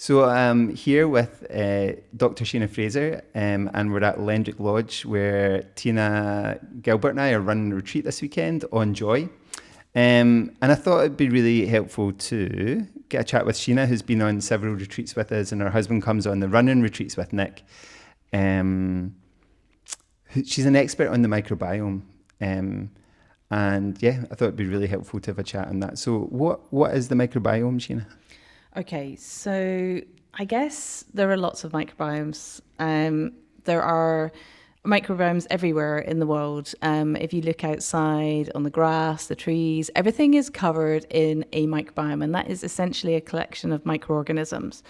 So I'm here with Dr. Sheena Fraser, and we're at Lendrick Lodge where Tina Gilbert and I are running a retreat this weekend on joy. And I thought it'd be really helpful to get a chat with Sheena, who's been on several retreats with us, and her husband comes on the running retreats with Nick. She's an expert on the microbiome. And yeah, I thought it'd be really helpful to have a chat on that. So what is the microbiome, Sheena? Okay, so I guess there are lots of microbiomes. There are microbiomes everywhere in the world. If you look outside on the grass, the trees, everything is covered in a microbiome, and that is essentially a collection of microorganisms.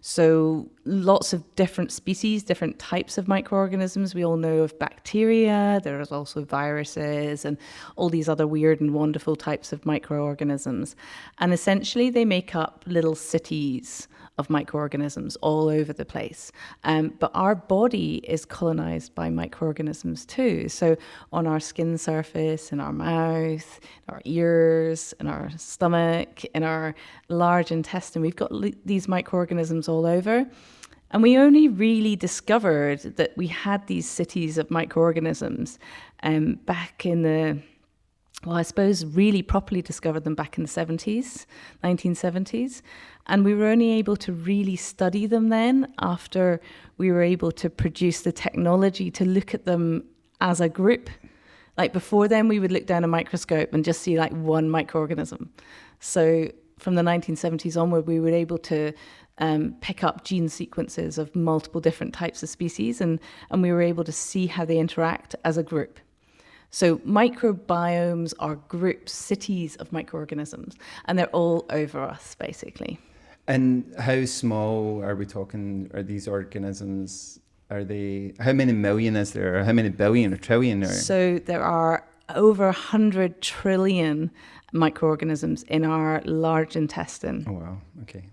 So lots of different species, different types of microorganisms. We all know of bacteria. There is also viruses and all these other weird and wonderful types of microorganisms. And essentially they make up little cities of microorganisms all over the place. But our body is colonized by microorganisms too. So on our skin surface, in our mouth, in our ears, in our stomach, in our large intestine, we've got these microorganisms all over. And we only really discovered that we had these cities of microorganisms back in the, well, I suppose really properly discovered them back in the 1970s. And we were only able to really study them then after we were able to produce the technology to look at them as a group. Like before then, we would look down a microscope and just see like one microorganism. So from the 1970s onward, we were able to pick up gene sequences of multiple different types of species, and we were able to see how they interact as a group. So microbiomes are groups, cities of microorganisms, and they're all over us, basically. And how small are we talking? Are these organisms? Are they? How many million is there? Or how many billion or trillion? So there are over 100 trillion microorganisms in our large intestine. Oh wow! Okay.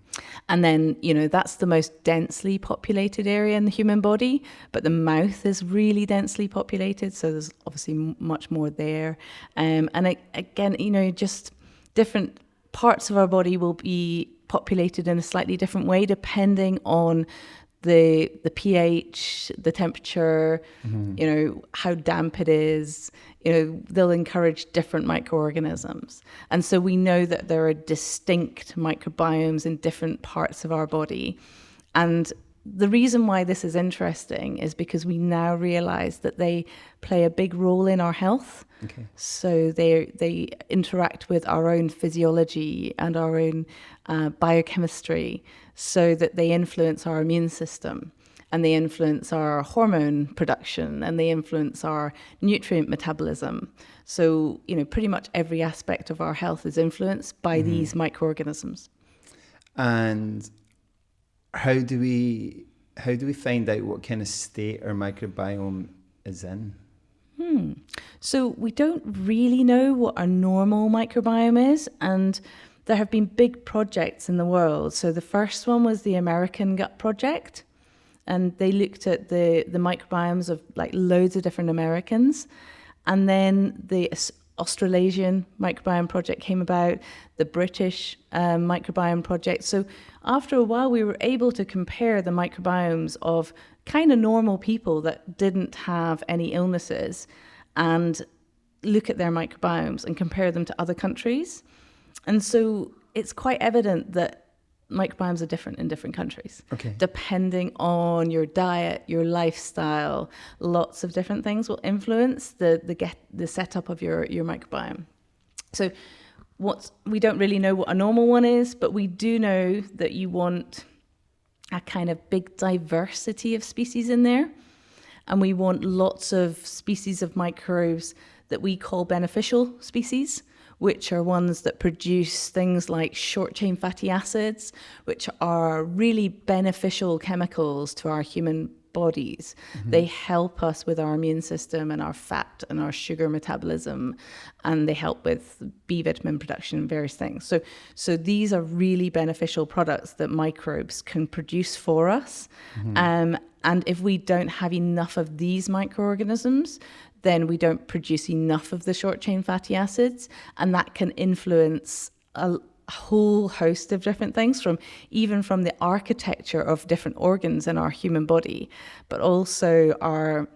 And then, that's the most densely populated area in the human body, but the mouth is really densely populated, so there's obviously much more there. And again, just different parts of our body will be populated in a slightly different way depending on the pH, the temperature, how damp it is. They'll encourage different microorganisms. And so we know that there are distinct microbiomes in different parts of our body. And the reason why this is interesting is because we now realize that they play a big role in our health. Okay. So they interact with our own physiology and our own biochemistry, so that they influence our immune system, and they influence our hormone production, and they influence our nutrient metabolism. So, pretty much every aspect of our health is influenced by these microorganisms. And how do we find out what kind of state our microbiome is in? So we don't really know what our normal microbiome is, and there have been big projects in the world. So the first one was the American Gut Project, and they looked at the microbiomes of like loads of different Americans. And then the Australasian microbiome project came about, the British microbiome project. So after a while, we were able to compare the microbiomes of kind of normal people that didn't have any illnesses and look at their microbiomes and compare them to other countries. And so it's quite evident that microbiomes are different in different countries, depending on your diet, your lifestyle. Lots of different things will influence the setup of your microbiome. So we don't really know what a normal one is, but we do know that you want a kind of big diversity of species in there. And we want lots of species of microbes that we call beneficial species, which are ones that produce things like short-chain fatty acids, which are really beneficial chemicals to our human bodies. They help us with our immune system and our fat and our sugar metabolism, and they help with B vitamin production and various things. So these are really beneficial products that microbes can produce for us. And if we don't have enough of these microorganisms, then we don't produce enough of the short-chain fatty acids, and that can influence a whole host of different things, from the architecture of different organs in our human body, but also our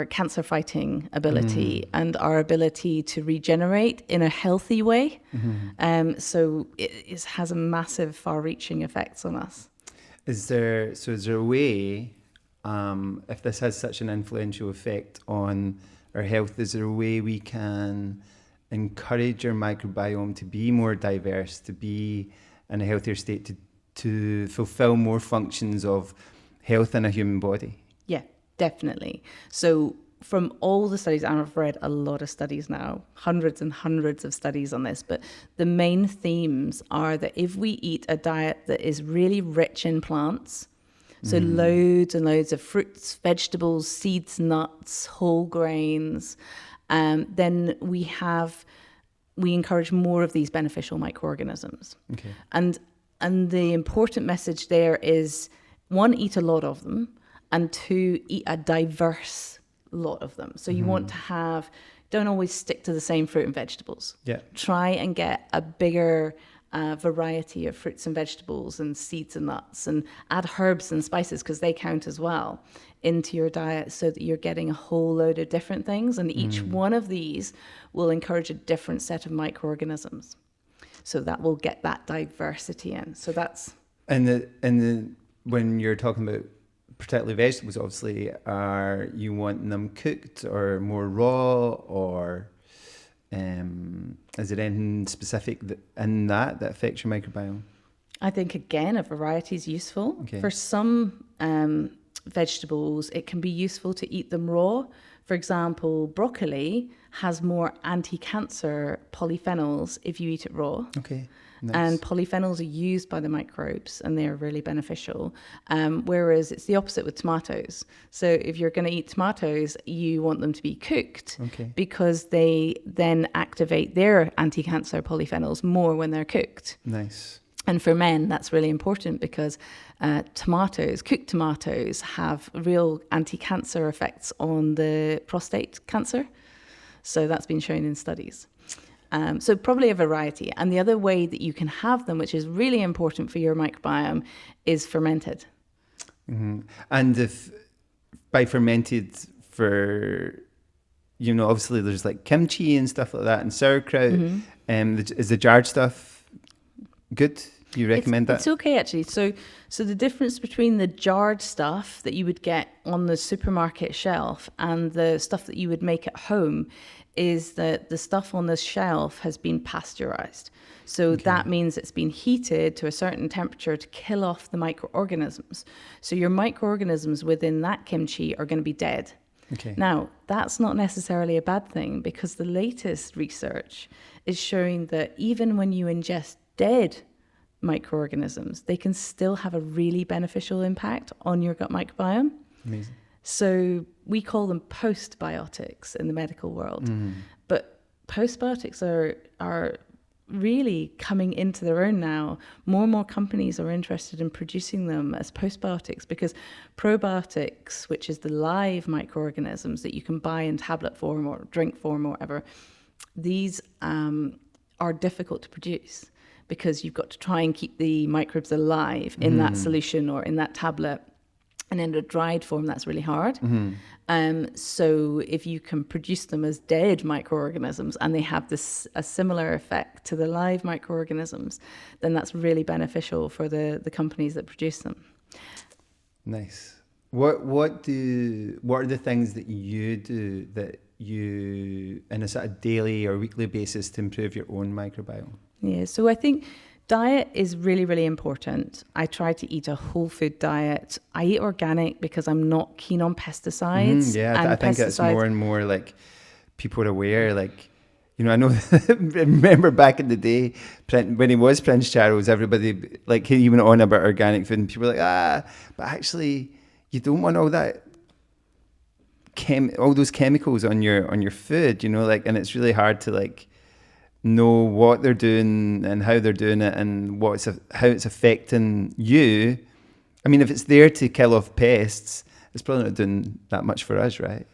cancer fighting ability and our ability to regenerate in a healthy way. So it has a massive, far-reaching effects on us. Is there a way, if this has such an influential effect on our health, is there a way we can encourage our microbiome to be more diverse, to be in a healthier state, to fulfill more functions of health in a human body? Yeah, definitely. So from all the studies, and I've read a lot of studies now, hundreds and hundreds of studies on this, but the main themes are that if we eat a diet that is really rich in plants, so loads and loads of fruits, vegetables, seeds, nuts, whole grains, then we encourage more of these beneficial microorganisms. Okay. And the important message there is, one, eat a lot of them, and two, eat a diverse lot of them. So you want to don't always stick to the same fruit and vegetables. Yeah. Try and get a bigger variety of fruits and vegetables and seeds and nuts, and add herbs and spices, because they count as well, into your diet, so that you're getting a whole load of different things, and each one of these will encourage a different set of microorganisms. So that will get that diversity in. So that's... And when you're talking about particularly vegetables, obviously, are you wanting them cooked or more raw, or is there anything specific in that affects your microbiome? I think, again, a variety is useful. Okay. For some vegetables, it can be useful to eat them raw. For example, broccoli has more anti-cancer polyphenols if you eat it raw. Okay. Nice. And polyphenols are used by the microbes, and they're really beneficial. Whereas it's the opposite with tomatoes. So if you're going to eat tomatoes, you want them to be cooked, because they then activate their anti-cancer polyphenols more when they're cooked. Nice. And for men, that's really important, because cooked tomatoes have real anti-cancer effects on the prostate cancer. So that's been shown in studies. So probably a variety. And the other way that you can have them, which is really important for your microbiome, is fermented. And if by fermented, obviously there's like kimchi and stuff like that, and sauerkraut. Is the jarred stuff good? Do you recommend that? It's okay, actually. So the difference between the jarred stuff that you would get on the supermarket shelf and the stuff that you would make at home is that the stuff on the shelf has been pasteurized. So that means it's been heated to a certain temperature to kill off the microorganisms. So your microorganisms within that kimchi are going to be dead. Okay. Now, that's not necessarily a bad thing, because the latest research is showing that even when you ingest dead microorganisms, they can still have a really beneficial impact on your gut microbiome. Amazing. So we call them postbiotics in the medical world. But postbiotics are really coming into their own now. More and more companies are interested in producing them as postbiotics, because probiotics, which is the live microorganisms that you can buy in tablet form or drink form or whatever, these are difficult to produce, because you've got to try and keep the microbes alive in that solution or in that tablet. And in a dried form, that's really hard. So if you can produce them as dead microorganisms, and they have a similar effect to the live microorganisms, then that's really beneficial for the companies that produce them. Nice. What are the things that you do that you, in a sort of daily or weekly basis, to improve your own microbiome? Yeah, so I think diet is really, really important. I try to eat a whole food diet. I eat organic because I'm not keen on pesticides. I think it's more and more like people are aware. Like, I know, remember back in the day when he was Prince Charles, everybody, like, he went on about organic food, and people were like, but actually, you don't want all that, all those chemicals on your food, and it's really hard to know what they're doing and how they're doing it, and how it's affecting you. I mean, if it's there to kill off pests, it's probably not doing that much for us, right?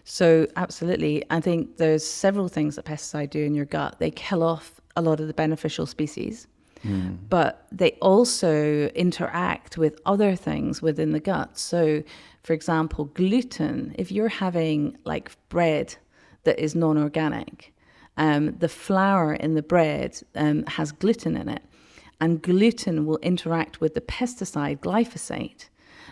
So absolutely. I think there's several things that pesticides do in your gut. They kill off a lot of the beneficial species. But they also interact with other things within the gut. So, for example, gluten, if you're having like bread that is non-organic, the flour in the bread has gluten in it, and gluten will interact with the pesticide glyphosate.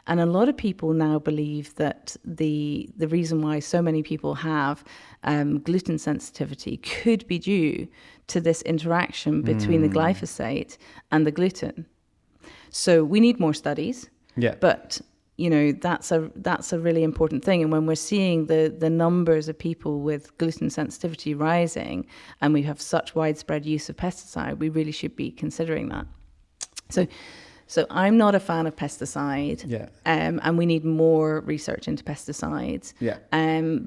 And a lot of people now believe that the reason why so many people have gluten sensitivity could be due to this interaction between the glyphosate and the gluten. So we need more studies. Yeah. But that's a really important thing. And when we're seeing the numbers of people with gluten sensitivity rising, and we have such widespread use of pesticide, we really should be considering that. So I'm not a fan of pesticide, and we need more research into pesticides.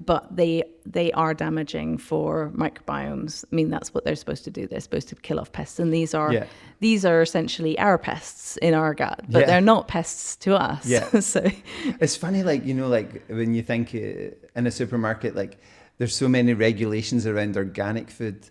But they are damaging for microbiomes. I mean, that's what they're supposed to do. They're supposed to kill off pests, and these are essentially our pests in our gut, but they're not pests to us. So it's funny, like when you think in a supermarket, like there's so many regulations around organic food.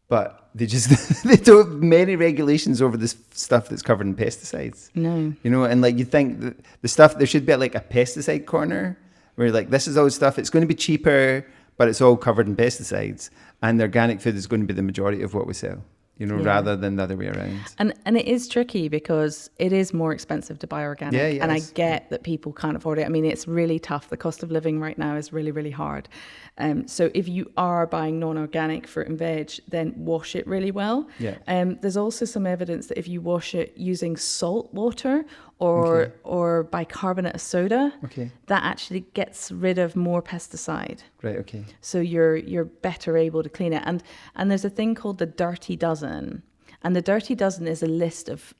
But they don't have many regulations over this stuff that's covered in pesticides. No. And like you think the stuff, there should be like a pesticide corner where like this is all stuff, it's going to be cheaper, but it's all covered in pesticides. And the organic food is going to be the majority of what we sell, rather than the other way around. And it is tricky because it is more expensive to buy organic. And I get that people can't afford it. I mean, it's really tough. The cost of living right now is really, really hard. So if you are buying non-organic fruit and veg, then wash it really well. There's also some evidence that if you wash it using salt water or bicarbonate of soda, that actually gets rid of more pesticide. Right, okay. So you're better able to clean it. And there's a thing called the Dirty Dozen. And the Dirty Dozen is a list of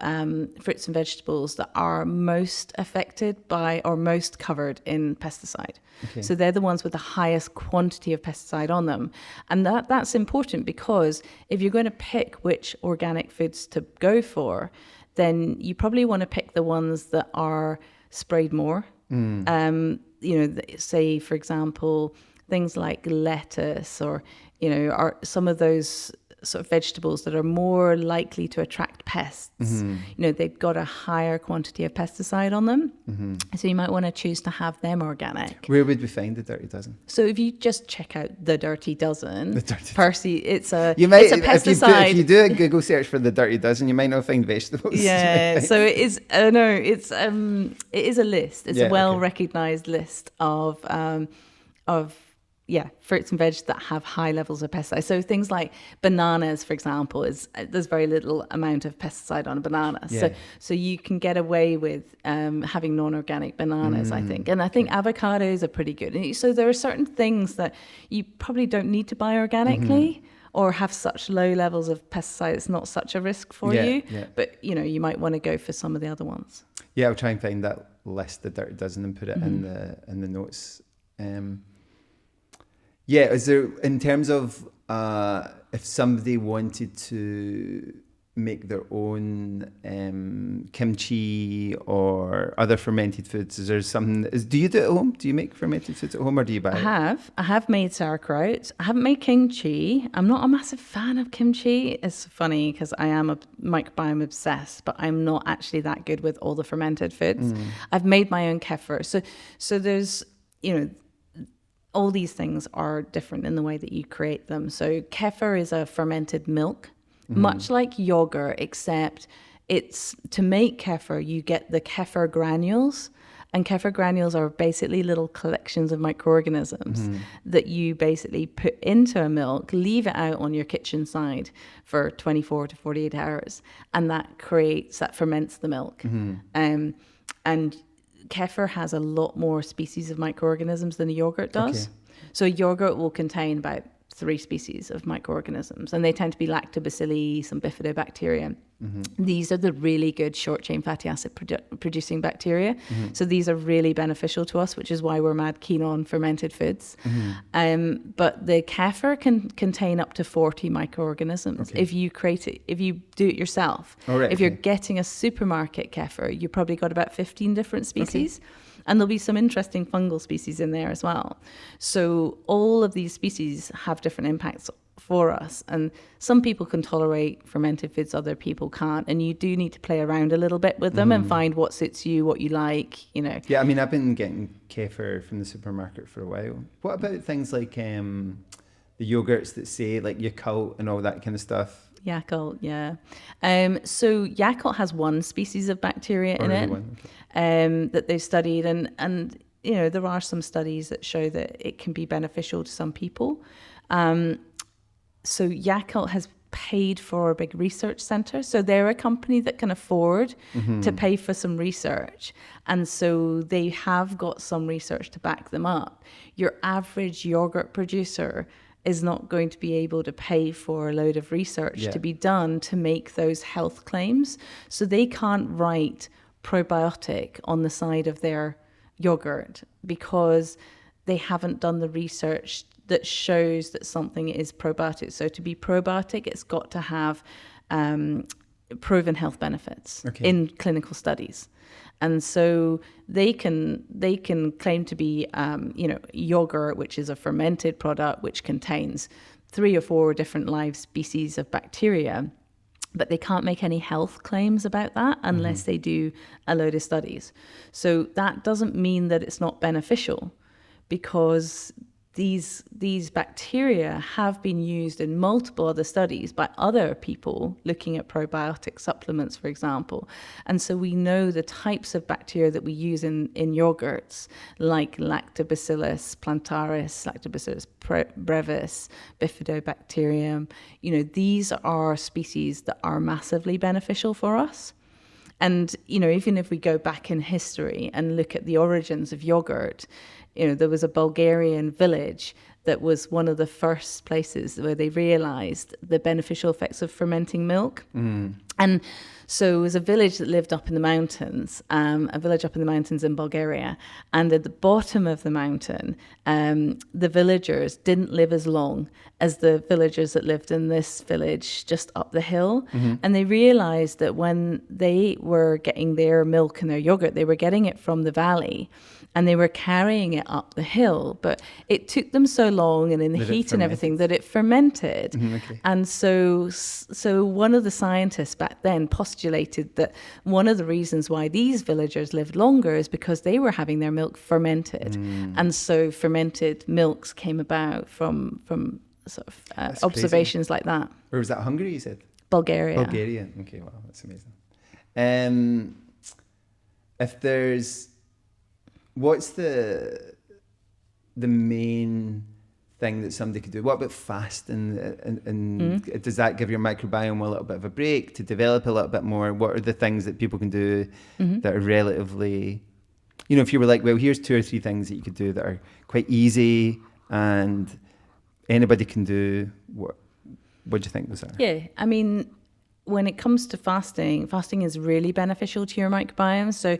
fruits and vegetables that are most affected by or most covered in pesticide. So they're the ones with the highest quantity of pesticide on them. And that's important because if you're going to pick which organic foods to go for, then you probably want to pick the ones that are sprayed more. Say, for example, things like lettuce or, are some of those sort of vegetables that are more likely to attract pests. They've got a higher quantity of pesticide on them. So you might want to choose to have them organic. Where would we find the Dirty Dozen? So if you just check out the Dirty Dozen, Percy, it's a pesticide. If you do a Google search for the Dirty Dozen, you might not find vegetables. So it is. It is a list. It's a well-recognized list of fruits and veg that have high levels of pesticide. So things like bananas, for example, there's very little amount of pesticide on a banana. So you can get away with having non-organic bananas, I think. And I think avocados are pretty good. And so there are certain things that you probably don't need to buy organically or have such low levels of pesticide. It's not such a risk for you. But, you might want to go for some of the other ones. Yeah, I'll try and find that list, the Dirty Dozen, and put it in the notes. Is there, in terms of if somebody wanted to make their own kimchi or other fermented foods, is there something, do you do it at home? Do you make fermented foods at home or do you buy it? I have made sauerkraut. I haven't made kimchi. I'm not a massive fan of kimchi. It's funny because I am a microbiome obsessed, but I'm not actually that good with all the fermented foods. I've made my own kefir. So there's, all these things are different in the way that you create them. So kefir is a fermented milk, much like yogurt, except it's to make kefir, you get the kefir granules. And kefir granules are basically little collections of microorganisms that you basically put into a milk, leave it out on your kitchen side for 24 to 48 hours. And that ferments the milk. And kefir has a lot more species of microorganisms than a yogurt does. So a yogurt will contain about 3 species of microorganisms, and they tend to be lactobacilli, some bifidobacteria. These are the really good short-chain fatty acid producing bacteria. So these are really beneficial to us, which is why we're mad keen on fermented foods. But the kefir can contain up to 40 microorganisms if you create it, if you do it yourself. If you're getting a supermarket kefir, you've probably got about 15 different species. And there'll be some interesting fungal species in there as well. So all of these species have different impacts for us. And some people can tolerate fermented foods, other people can't. And you do need to play around a little bit with them and find what suits you, what you like, you know. Yeah, I mean, I've been getting kefir from the supermarket for a while. What about things like the yogurts that say like Yakult and all that kind of stuff? Yakult, yeah. So Yakult has one species of bacteria in it that they've studied, and you know, there are some studies that show that it can be beneficial to some people. So Yakult has paid for a big research center. So they're a company that can afford to pay for some research. And so they have got some research to back them up. Your average yogurt producer is not going to be able to pay for a load of research to be done to make those health claims. So they can't write probiotic on the side of their yogurt because they haven't done the research that shows that something is probiotic. So to be probiotic, it's got to have proven health benefits in clinical studies. And so they can claim to be, yogurt, which is a fermented product, which contains 3 or 4 different live species of bacteria, but they can't make any health claims about that unless they do a load of studies. So that doesn't mean that it's not beneficial, because these bacteria have been used in multiple other studies by other people looking at probiotic supplements, for example. And so we know the types of bacteria that we use in yogurts, like Lactobacillus plantaris, Lactobacillus brevis, Bifidobacterium. You know, these are species that are massively beneficial for us. And, you know, even if we go back in history and look at the origins of yogurt, you know, there was a Bulgarian village that was one of the first places where they realized the beneficial effects of fermenting milk. And so it was a village that lived up in the mountains, in Bulgaria. And at the bottom of the mountain, the villagers didn't live as long as the villagers that lived in this village just up the hill. And they realized that when they were getting their milk and their yogurt, they were getting it from the valley. And they were carrying it up the hill, but it took them so long and in the heat and everything that it fermented. And so one of the scientists back then postulated that one of the reasons why these villagers lived longer is because they were having their milk fermented. And so fermented milks came about from sort of observations crazy. Like that. Where was that? Hungary, you said? Bulgaria. Bulgaria. Okay, wow, that's amazing. What's the main thing that somebody could do? What about fasting? And does that give your microbiome a little bit of a break to develop a little bit more? What are the things that people can do that are relatively, you know, if you were like, well, here's 2 or 3 things that you could do that are quite easy and anybody can do. What do you think was that? Yeah, I mean, when it comes to fasting is really beneficial to your microbiome. So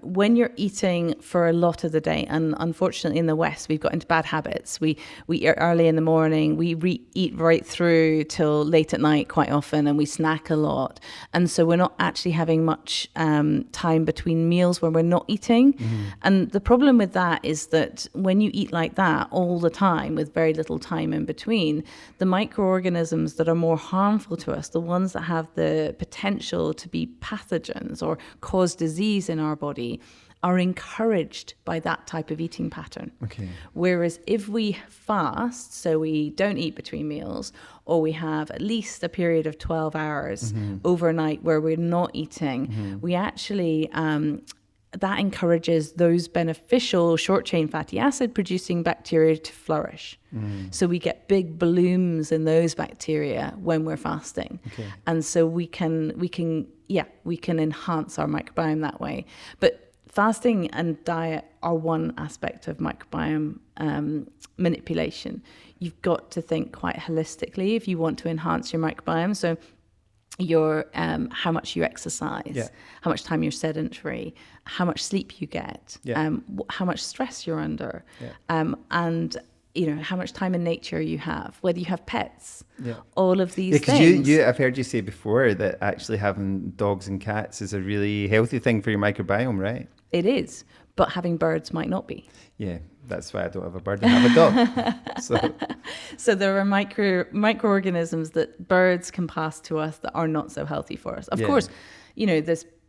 when you're eating for a lot of the day, and unfortunately in the West, we've got into bad habits. We eat early in the morning, we eat right through till late at night quite often, and we snack a lot. And so we're not actually having much time between meals when we're not eating. And the problem with that is that when you eat like that all the time with very little time in between, the microorganisms that are more harmful to us, the ones that have the potential to be pathogens or cause disease in our body, are encouraged by that type of eating pattern. Whereas if we fast, so we don't eat between meals, or we have at least a period of 12 hours overnight where we're not eating, we actually that encourages those beneficial short-chain fatty acid producing bacteria to flourish. So we get big blooms in those bacteria when we're fasting. And so we can enhance our microbiome that way. But fasting and diet are one aspect of microbiome manipulation. You've got to think quite holistically if you want to enhance your microbiome. So your how much you exercise, how much time you're sedentary, how much sleep you get, how much stress you're under, and you know how much time in nature you have, whether you have pets, all of these things. Because I've heard you say before that actually having dogs and cats is a really healthy thing for your microbiome, right? it is. But having birds might not be. Yeah, that's why I don't have a bird. I have a dog. So there are microorganisms that birds can pass to us that are not so healthy for us. Of course,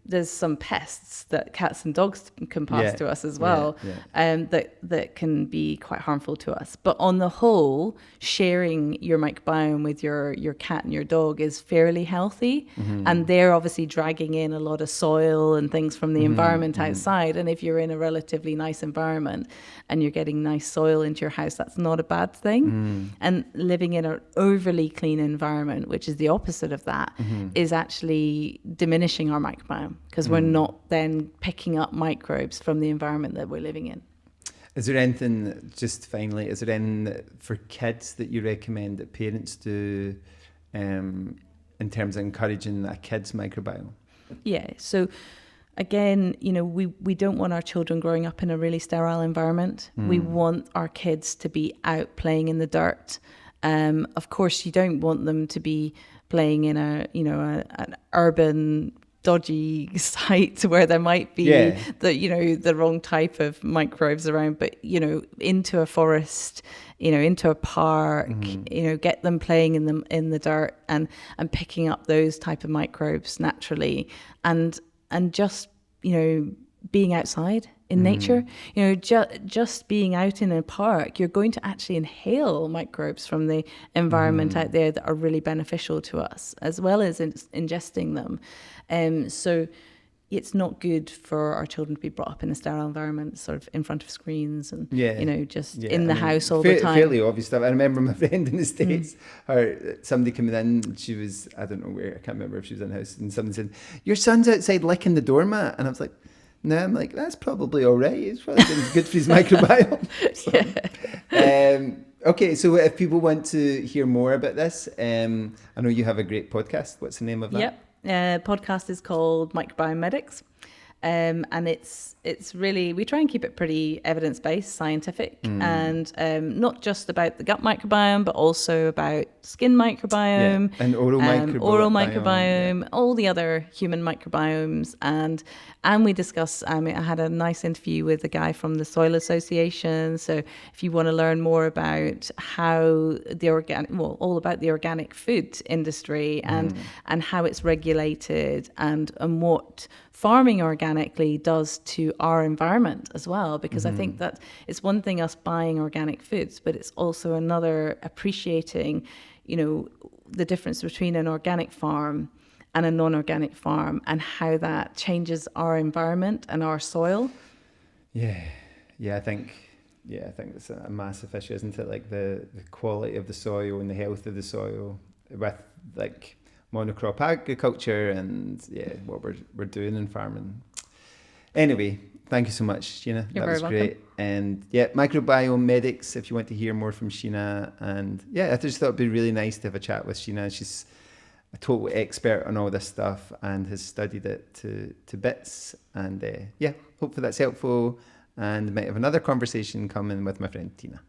there's some pests that cats and dogs can pass to us as well, that can be quite harmful to us. But on the whole, sharing your microbiome with your cat and your dog is fairly healthy. And they're obviously dragging in a lot of soil and things from the environment outside. And if you're in a relatively nice environment and you're getting nice soil into your house, that's not a bad thing. And living in an overly clean environment, which is the opposite of that, is actually diminishing our microbiome, because we're not then picking up microbes from the environment that we're living in. Is there anything, just finally, is there anything for kids that you recommend that parents do in terms of encouraging a kid's microbiome? Yeah, so again, we don't want our children growing up in a really sterile environment. We want our kids to be out playing in the dirt. Of course, you don't want them to be playing in an urban dodgy site where there might be the wrong type of microbes around, but into a forest, into a park, get them playing in the dirt and picking up those type of microbes naturally, and just being outside in nature, just being out in a park, you're going to actually inhale microbes from the environment out there that are really beneficial to us, as well as ingesting them. So it's not good for our children to be brought up in a sterile environment, sort of in front of screens and, in the house all the time. Fairly obvious stuff. I remember my friend in the States, somebody coming in, she was, I don't know where, I can't remember if she was in the house, and somebody said, "Your son's outside licking the doormat." And I was like, no, I'm like, that's probably all right. It's probably good for his microbiome. Okay, so if people want to hear more about this, I know you have a great podcast. What's the name of that? Podcast is called Microbiome Medics. And it's really, we try and keep it pretty evidence-based, scientific, and not just about the gut microbiome, but also about skin microbiome, and oral microbiome, all the other human microbiomes, and we discuss. I had a nice interview with a guy from the Soil Association. So if you want to learn more about how all about the organic food industry and how it's regulated and what farming organically does to our environment as well, because I think that it's one thing us buying organic foods, but it's also another appreciating, the difference between an organic farm and a non-organic farm and how that changes our environment and our soil. I think it's a massive issue, isn't it? Like the quality of the soil and the health of the soil with like monocrop agriculture and what we're doing in farming. Anyway, thank you so much, Sheena. You're that was very great. And Microbiome Medics, if you want to hear more from Sheena. And I just thought it'd be really nice to have a chat with Sheena. She's a total expert on all this stuff and has studied it to bits. And hopefully that's helpful, and might have another conversation coming with my friend Tina.